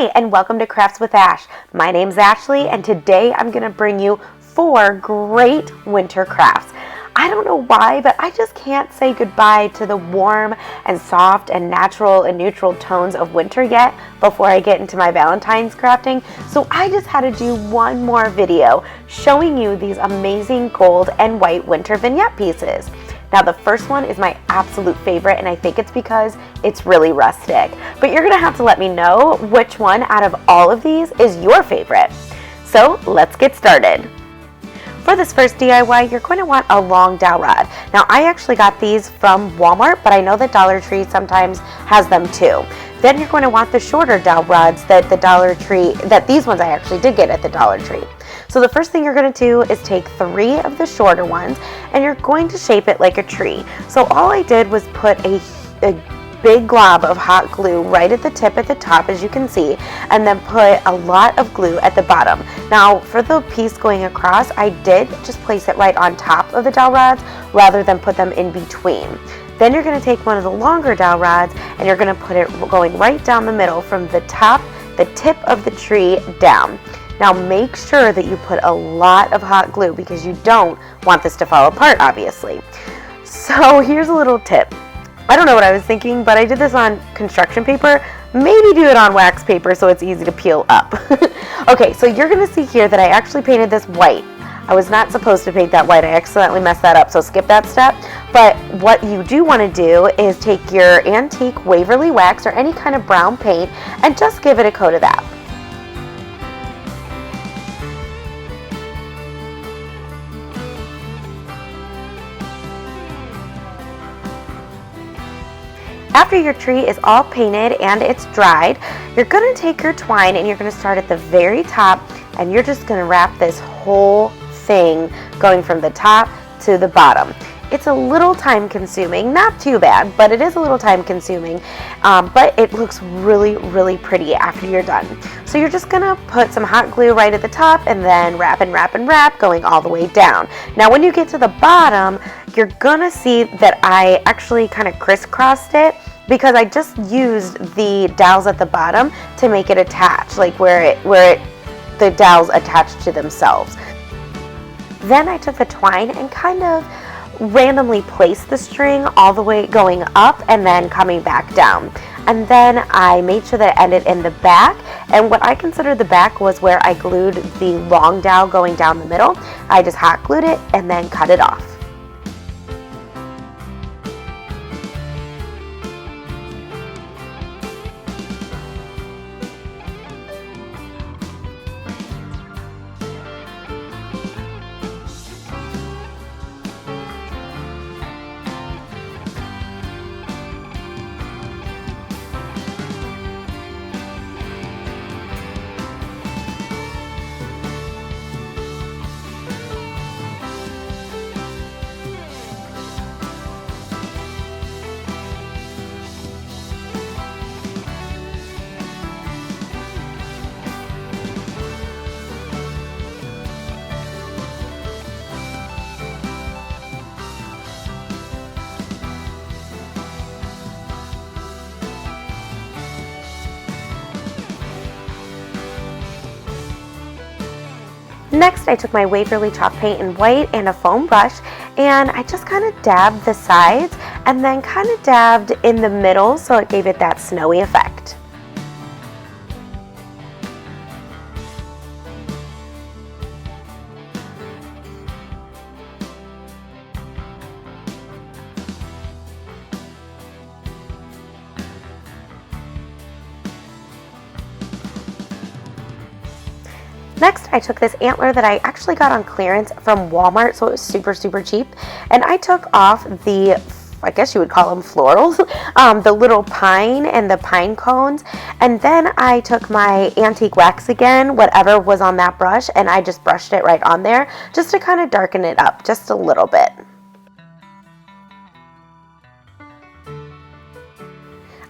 Hi, and welcome to Crafts with Ash. My name's Ashley, and today I'm going to bring you 4 great winter crafts. I don't know why, but I just can't say goodbye to the warm and soft and natural and neutral tones of winter yet before I get into my Valentine's crafting. So I just had to do one more video showing you these amazing gold and white winter vignette pieces. Now the first one is my absolute favorite, and I think it's because it's really rustic. But you're gonna have to let me know which one out of all of these is your favorite. So let's get started. For this first DIY, you're going to want a long dowel rod. Now I actually got these from Walmart, but I know that Dollar Tree sometimes has them too. Then you're going to want the shorter dowel rods that these ones I actually did get at the Dollar Tree. So the first thing you're going to do is take 3 of the shorter ones and you're going to shape it like a tree. So all I did was put a big glob of hot glue right at the tip at the top, as you can see, and then put a lot of glue at the bottom. Now for the piece going across, I did just place it right on top of the dowel rods rather than put them in between. Then you're going to take one of the longer dowel rods and you're going to put it going right down the middle from the top, the tip of the tree down. Now make sure that you put a lot of hot glue because you don't want this to fall apart, obviously. So here's a little tip. I don't know what I was thinking, but I did this on construction paper. Maybe do it on wax paper so it's easy to peel up. Okay, so you're gonna see here that I actually painted this white. I was not supposed to paint that white. I accidentally messed that up, so skip that step. But what you do want to do is take your antique Waverly wax or any kind of brown paint and just give it a coat of that. After your tree is all painted and it's dried, you're going to take your twine and you're going to start at the very top and you're just going to wrap this whole thing going from the top to the bottom. It's a little time consuming, not too bad, but it is a little time consuming, but it looks really, really pretty after you're done. So you're just gonna put some hot glue right at the top and then wrap and wrap and wrap going all the way down. Now when you get to the bottom, you're gonna see that I actually kind of crisscrossed it because I just used the dowels at the bottom to make it attach, like where the dowels attach to themselves. Then I took the twine and kind of randomly placed the string all the way going up and then coming back down. And then I made sure that it ended in the back, and what I consider the back was where I glued the long dowel going down the middle. I just hot glued it and then cut it off. Next, I took my Waverly chalk paint in white and a foam brush, and I just kind of dabbed the sides and then kind of dabbed in the middle so it gave it that snowy effect. Next, I took this antler that I actually got on clearance from Walmart, so it was super, super cheap. And I took off the, I guess you would call them florals, the little pine and the pine cones. And then I took my antique wax again, whatever was on that brush, and I just brushed it right on there just to kind of darken it up just a little bit.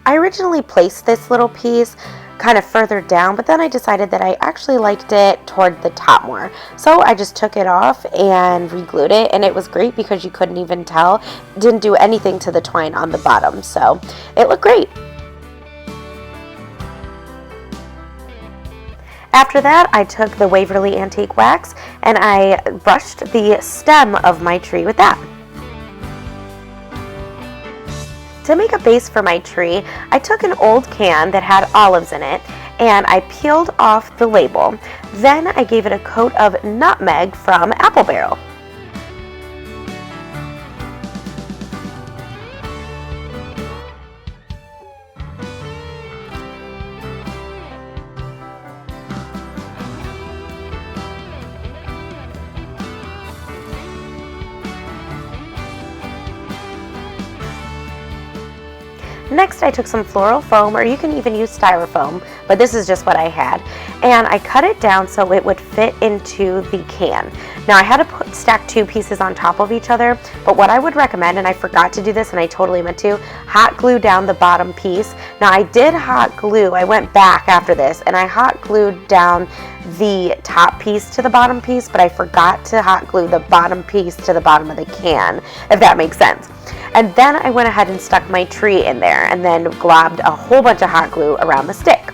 I originally placed this little piece kind of further down, but then I decided that I actually liked it toward the top more. So I just took it off and re-glued it, and it was great because you couldn't even tell. Didn't do anything to the twine on the bottom, so it looked great. After that, I took the Waverly Antique Wax and I brushed the stem of my tree with that. To make a base for my tree, I took an old can that had olives in it and I peeled off the label. Then I gave it a coat of nutmeg from Apple Barrel. Next, I took some floral foam, or you can even use styrofoam, but this is just what I had, and I cut it down so it would fit into the can. Now, I had to stack two pieces on top of each other, but what I would recommend, and I forgot to do this and I totally meant to, hot glue down the bottom piece. Now, I did hot glue, I went back after this, and I hot glued down the top piece to the bottom piece, but I forgot to hot glue the bottom piece to the bottom of the can, if that makes sense. And then I went ahead and stuck my tree in there and then globbed a whole bunch of hot glue around the stick.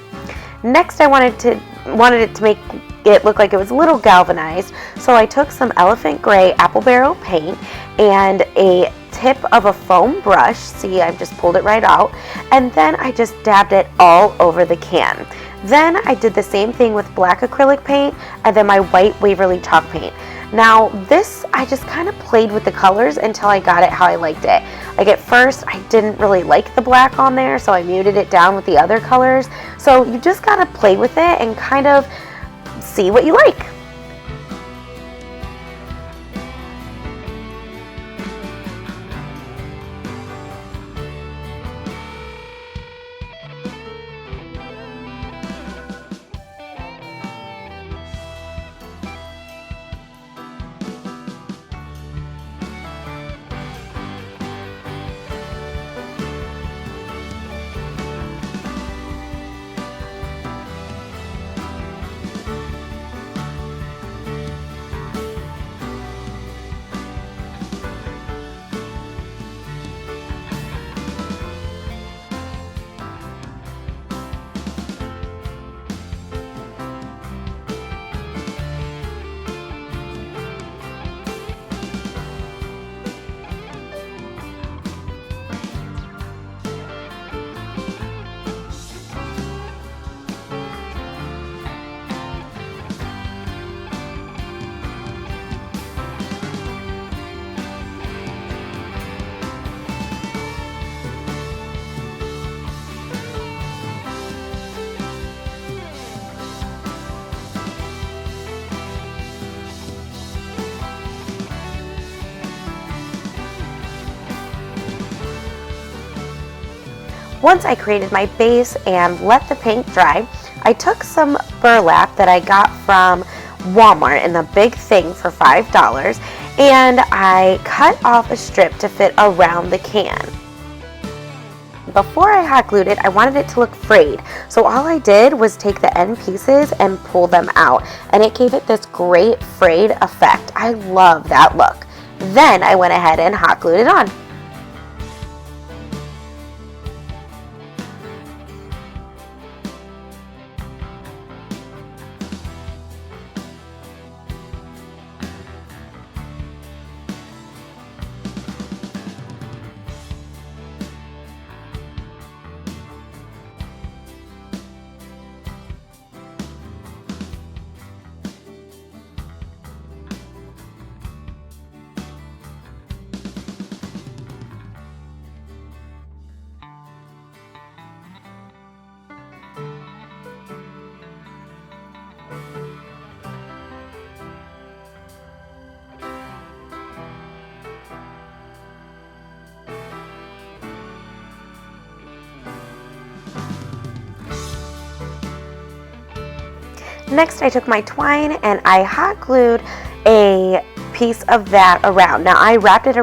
Next, I wanted it to make it look like it was a little galvanized, so I took some elephant gray Apple Barrel paint and a tip of a foam brush. See, I've just pulled it right out, and then I just dabbed it all over the can. Then I did the same thing with black acrylic paint and then my white Waverly chalk paint. Now this, I just kind of played with the colors until I got it how I liked it. Like at first, I didn't really like the black on there, so I muted it down with the other colors. So you just gotta play with it and kind of see what you like. Once I created my base and let the paint dry, I took some burlap that I got from Walmart in the big thing for $5, and I cut off a strip to fit around the can. Before I hot glued it, I wanted it to look frayed, so all I did was take the end pieces and pull them out, and it gave it this great frayed effect. I love that look. Then I went ahead and hot glued it on. Next, I took my twine and I hot glued a piece of that around. Now I wrapped it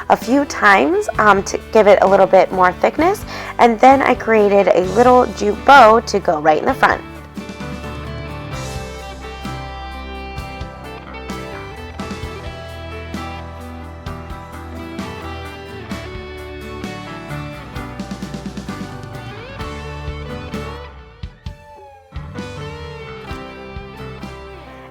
a few times to give it a little bit more thickness, and then I created a little jute bow to go right in the front.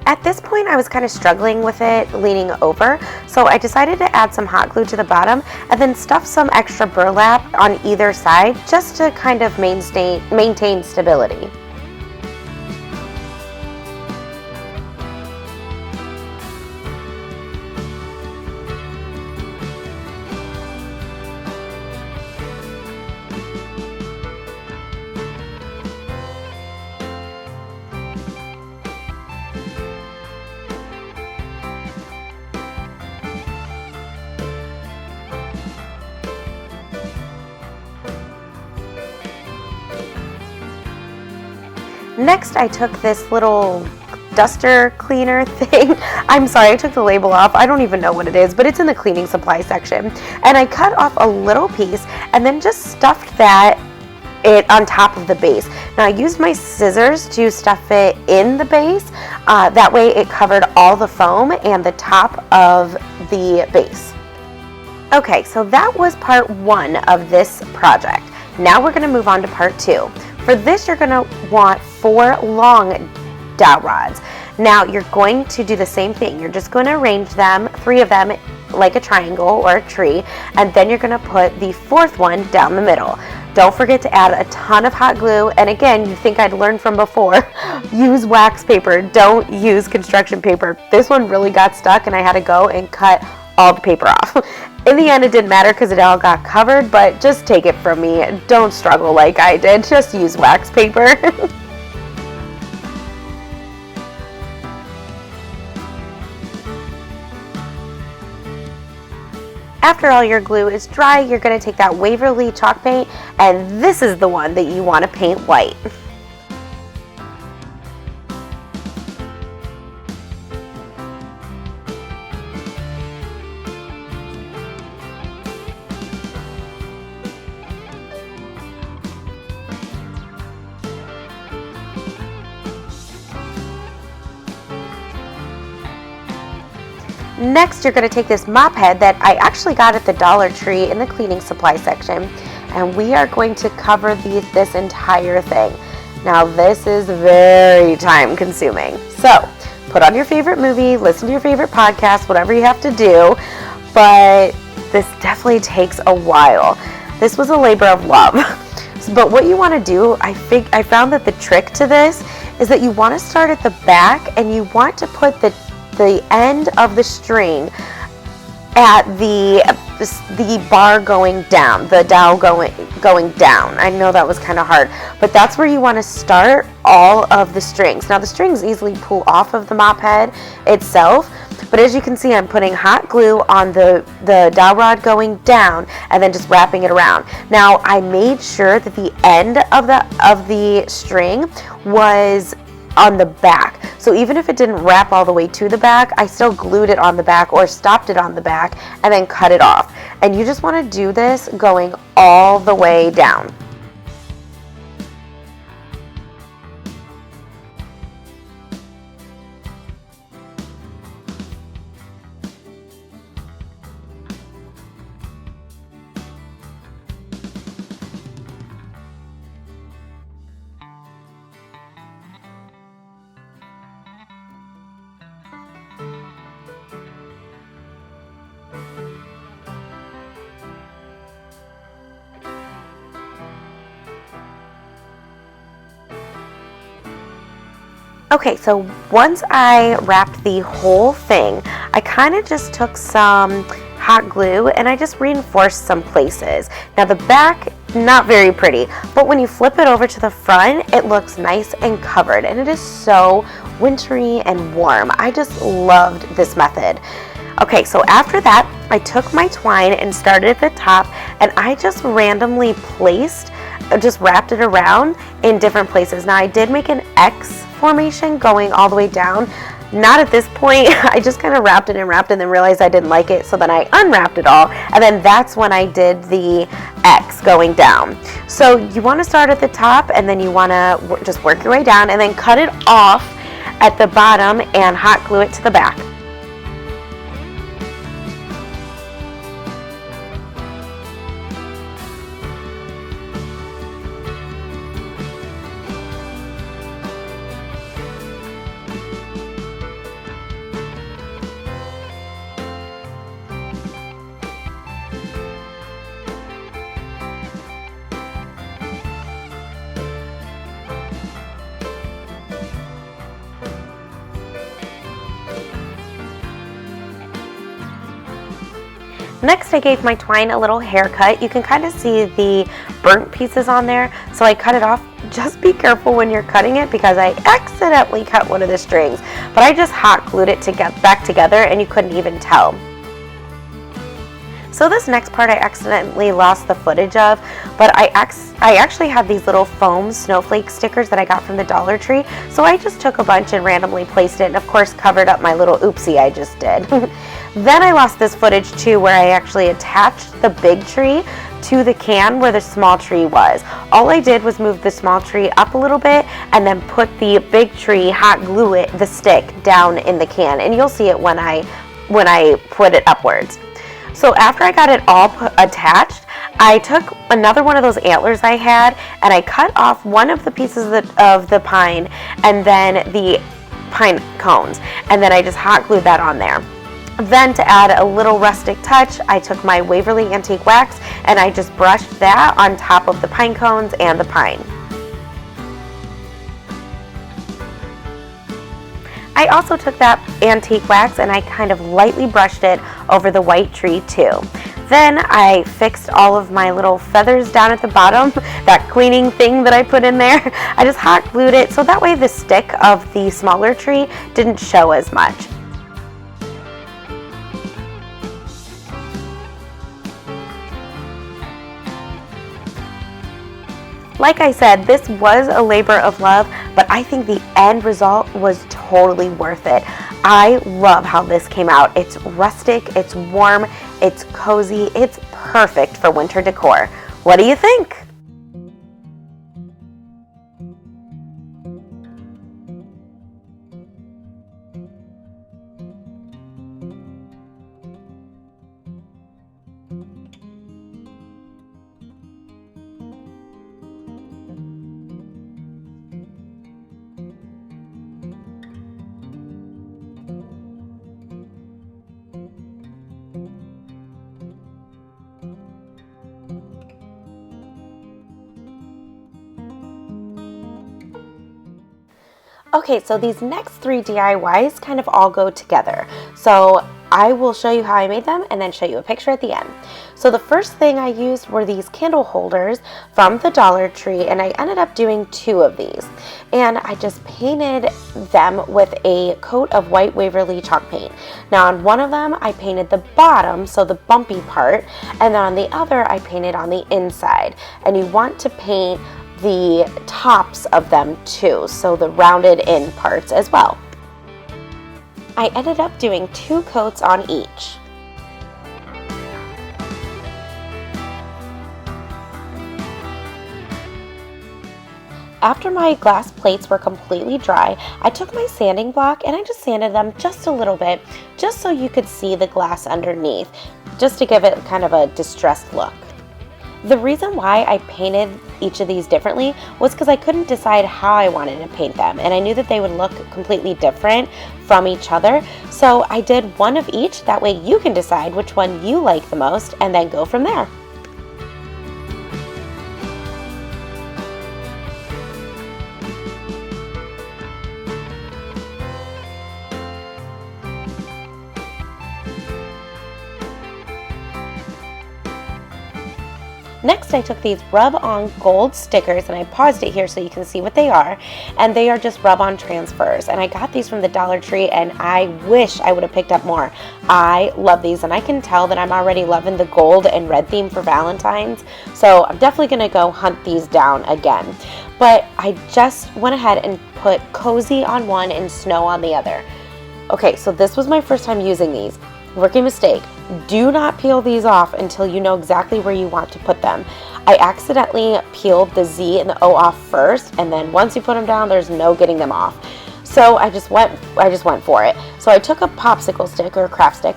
At this point, I was kind of struggling with it leaning over, so I decided to add some hot glue to the bottom and then stuff some extra burlap on either side just to kind of maintain stability. Next, I took this little duster cleaner thing. I'm sorry, I took the label off. I don't even know what it is, but it's in the cleaning supply section. And I cut off a little piece and then just stuffed it on top of the base. Now I used my scissors to stuff it in the base. That way it covered all the foam and the top of the base. Okay, so that was part 1 of this project. Now we're going to move on to part 2. For this, you're going to want 4 long dowel rods. Now you're going to do the same thing. You're just going to arrange them, 3 of them, like a triangle or a tree, and then you're going to put the 4th one down the middle. Don't forget to add a ton of hot glue, and again, you think I'd learned from before, use wax paper, don't use construction paper. This one really got stuck and I had to go and cut all the paper off. In the end, it didn't matter because it all got covered, but just take it from me. Don't struggle like I did. Just use wax paper. After all your glue is dry, you're going to take that Waverly chalk paint, and this is the one that you want to paint white. Next, you're going to take this mop head that I actually got at the Dollar Tree in the cleaning supply section, and we are going to cover this entire thing. Now, this is very time consuming. So, put on your favorite movie, listen to your favorite podcast, whatever you have to do, but this definitely takes a while. This was a labor of love. But what you want to do, I found that the trick to this is that you want to start at the back and you want to put the end of the string at the bar going down, the dowel going down. I know that was kind of hard, but that's where you want to start all of the strings. Now the strings easily pull off of the mop head itself, but as you can see, I'm putting hot glue on the dowel rod going down and then just wrapping it around. Now I made sure that the end of the string was on the back. So even if it didn't wrap all the way to the back, I still glued it on the back or stopped it on the back and then cut it off. And you just want to do this going all the way down. Okay, so once I wrapped the whole thing, I kind of just took some hot glue and I just reinforced some places. Now the back, not very pretty, but when you flip it over to the front, it looks nice and covered, and it is so wintry and warm. I just loved this method. Okay, so after that, I took my twine and started at the top, and I just randomly wrapped it around in different places. Now I did make an X formation going all the way down. Not at this point. I just kind of wrapped it and then realized I didn't like it, so then I unwrapped it all, and then that's when I did the X going down. So you want to start at the top, and then you want to just work your way down and then cut it off at the bottom and hot glue it to the back. Next, I gave my twine a little haircut. You can kind of see the burnt pieces on there, so I cut it off. Just be careful when you're cutting it because I accidentally cut one of the strings, but I just hot glued it back together and you couldn't even tell. So this next part I accidentally lost the footage of, but I actually have these little foam snowflake stickers that I got from the Dollar Tree, so I just took a bunch and randomly placed it and of course covered up my little oopsie I just did. Then I lost this footage too where I actually attached the big tree to the can where the small tree was. All I did was move the small tree up a little bit and then put the big tree, hot glue it, the stick, down in the can, and you'll see it when I put it upwards. So after I got it all attached, I took another one of those antlers I had and I cut off one of the pieces of the pine and then the pine cones, and then I just hot glued that on there. Then to add a little rustic touch, I took my Waverly Antique Wax and I just brushed that on top of the pine cones and the pine. I also took that antique wax and I kind of lightly brushed it over the white tree too. Then I fixed all of my little feathers down at the bottom, that cleaning thing that I put in there. I just hot glued it so that way the stick of the smaller tree didn't show as much. Like I said, this was a labor of love, but I think the end result was totally worth it. I love how this came out. It's rustic, it's warm, it's cozy, it's perfect for winter decor. What do you think? Okay, so these next 3 DIYs kind of all go together. So I will show you how I made them and then show you a picture at the end. So the first thing I used were these candle holders from the Dollar Tree, and I ended up doing 2 of these. And I just painted them with a coat of white Waverly chalk paint. Now on one of them I painted the bottom, so the bumpy part, and then on the other I painted on the inside. And you want to paint the tops of them too, so the rounded in parts as well. I ended up doing 2 coats on each. After my glass plates were completely dry, I took my sanding block and I just sanded them just a little bit, just so you could see the glass underneath, just to give it kind of a distressed look. The reason why I painted each of these differently was because I couldn't decide how I wanted to paint them, and I knew that they would look completely different from each other, so I did one of each. That way you can decide which one you like the most and then go from there. Next, I took these rub-on gold stickers, and I paused it here so you can see what they are, and they are just rub-on transfers, and I got these from the Dollar Tree, and I wish I would have picked up more. I love these, and I can tell that I'm already loving the gold and red theme for Valentine's, so I'm definitely going to go hunt these down again. But I just went ahead and put cozy on one and snow on the other. Okay, so this was my first time using these. Rookie mistake. Do not peel these off until you know exactly where you want to put them. I accidentally peeled the Z and the O off first, and then once you put them down, there's no getting them off. So I just went for it. So I took a popsicle stick or a craft stick,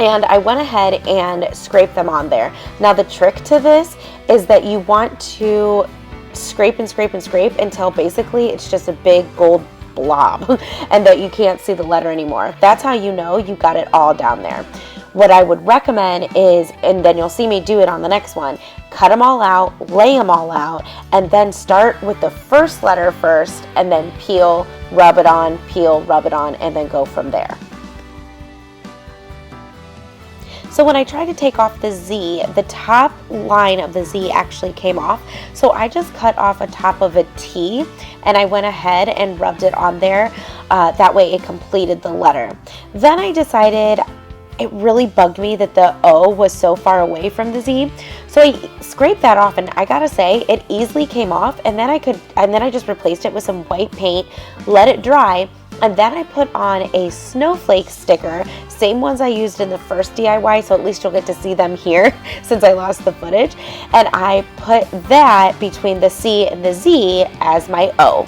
and I went ahead and scraped them on there. Now the trick to this is that you want to scrape and scrape and scrape until basically it's just a big gold blob and that you can't see the letter anymore. That's how you know you got it all down there. What I would recommend is, and then you'll see me do it on the next one, cut them all out, lay them all out, and then start with the first letter first, and then peel, rub it on, and then go from there. So when I tried to take off the Z, the top line of the Z actually came off. So I just cut off a top of a T, and I went ahead and rubbed it on there. That way it completed the letter. Then I decided it really bugged me that the O was so far away from the Z. So I scraped that off, and I gotta say it easily came off, and then I just replaced it with some white paint, let it dry, and then I put on a snowflake sticker, same ones I used in the first DIY, so at least you'll get to see them here since I lost the footage. And I put that between the C and the Z as my O.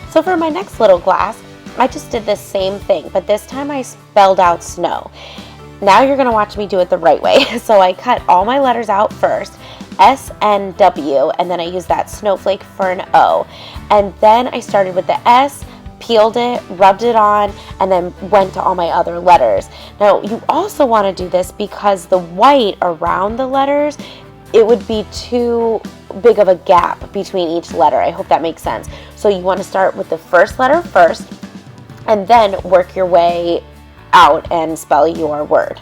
So for my next little glass, I just did the same thing, but this time I spelled out snow. Now you're gonna watch me do it the right way. So I cut all my letters out first, S-N-W, and then I used that snowflake for an O. And then I started with the S, peeled it, rubbed it on, and then went to all my other letters. Now you also wanna do this because the white around the letters, it would be too big of a gap between each letter. I hope that makes sense. So you want to start with the first letter first, and then work your way out and spell your word.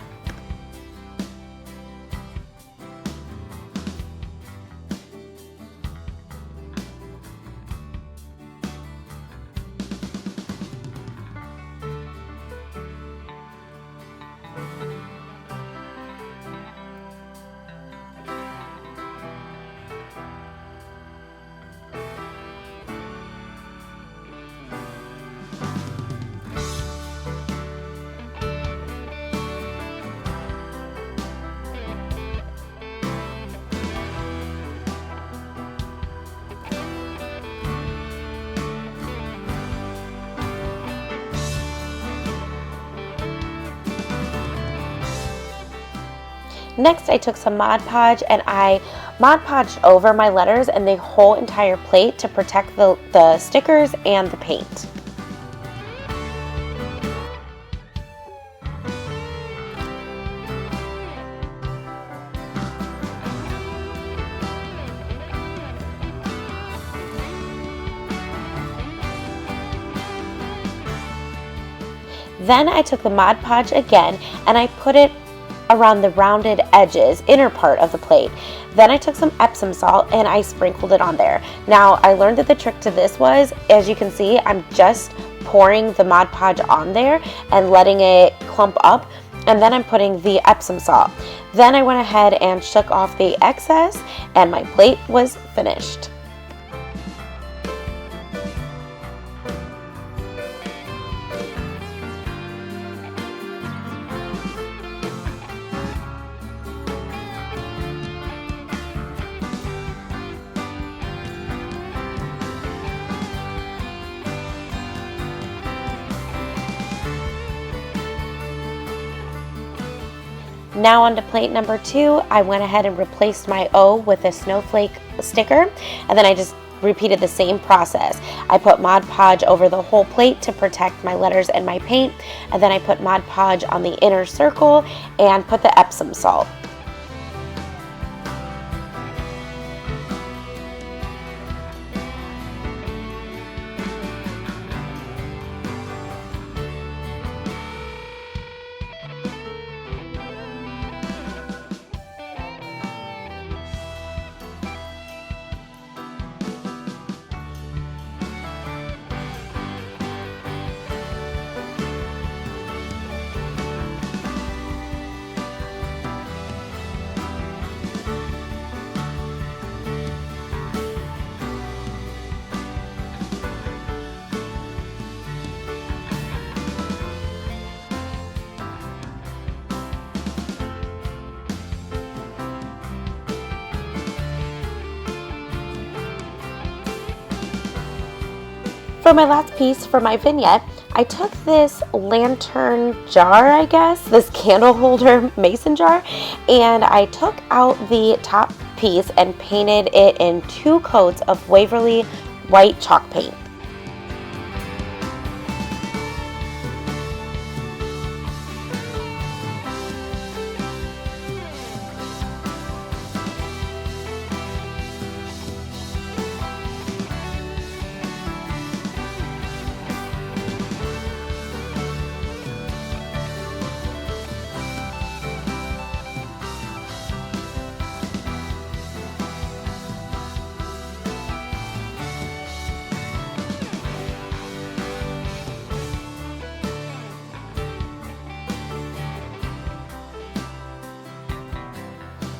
Next, I took some Mod Podge and I Mod Podged over my letters and the whole entire plate to protect the stickers and the paint. Then I took the Mod Podge again and I put it around the rounded edges, inner part of the plate. Then I took some Epsom salt and I sprinkled it on there. Now I learned that the trick to this was, as you can see, I'm just pouring the Mod Podge on there and letting it clump up, and then I'm putting the Epsom salt. Then I went ahead and shook off the excess and my plate was finished. Now on to plate number 2, I went ahead and replaced my O with a snowflake sticker, and then I just repeated the same process. I put Mod Podge over the whole plate to protect my letters and my paint, and then I put Mod Podge on the inner circle and put the Epsom salt. For my last piece for my vignette, I took this lantern jar, I guess, this candle holder mason jar, and I took out the top piece and painted it in 2 coats of Waverly white chalk paint.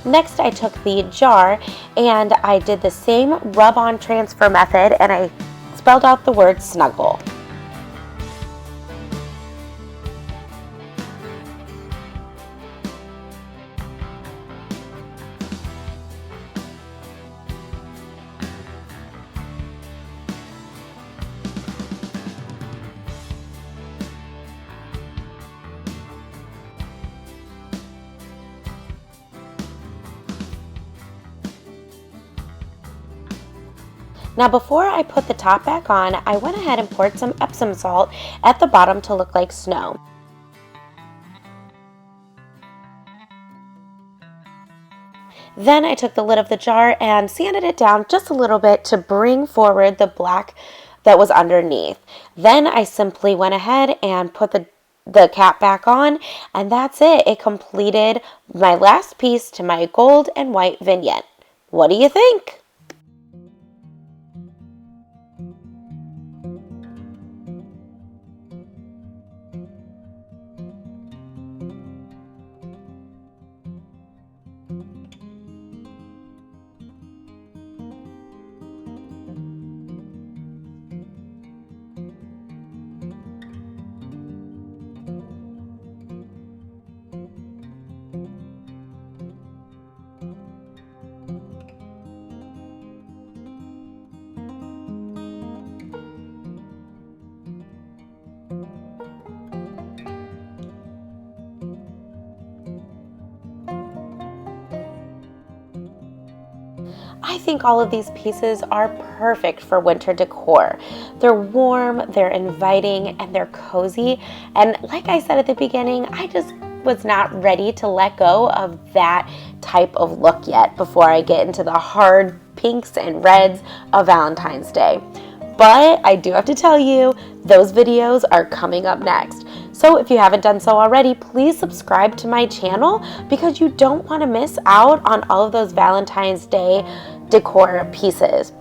Next, I took the jar and I did the same rub-on transfer method, and I spelled out the word snuggle. Now before I put the top back on, I went ahead and poured some Epsom salt at the bottom to look like snow. Then I took the lid of the jar and sanded it down just a little bit to bring forward the black that was underneath. Then I simply went ahead and put the cap back on, and that's it. It completed my last piece to my gold and white vignette. What do you think? I think all of these pieces are perfect for winter decor. They're warm, they're inviting, and they're cozy. And like I said at the beginning, I just was not ready to let go of that type of look yet before I get into the hard pinks and reds of Valentine's Day. But I do have to tell you, those videos are coming up next. So if you haven't done so already, please subscribe to my channel because you don't want to miss out on all of those Valentine's Day decor pieces.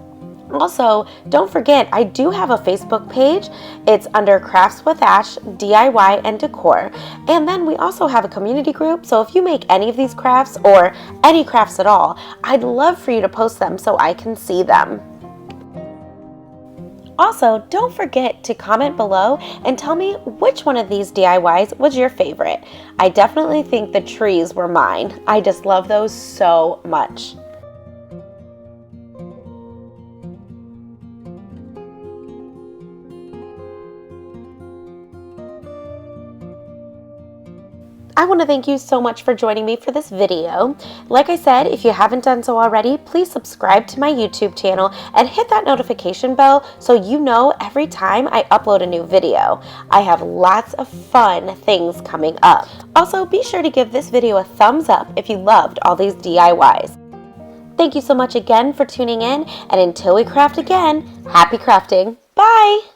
Also, don't forget, I do have a Facebook page. It's under Crafts with Ash, DIY and Decor. And then we also have a community group. So if you make any of these crafts or any crafts at all, I'd love for you to post them so I can see them. Also, don't forget to comment below and tell me which one of these DIYs was your favorite. I definitely think the trees were mine. I just love those so much. I want to thank you so much for joining me for this video. Like I said, if you haven't done so already, please subscribe to my YouTube channel and hit that notification bell so you know every time I upload a new video. I have lots of fun things coming up. Also, be sure to give this video a thumbs up if you loved all these DIYs. Thank you so much again for tuning in, and until we craft again, happy crafting. Bye!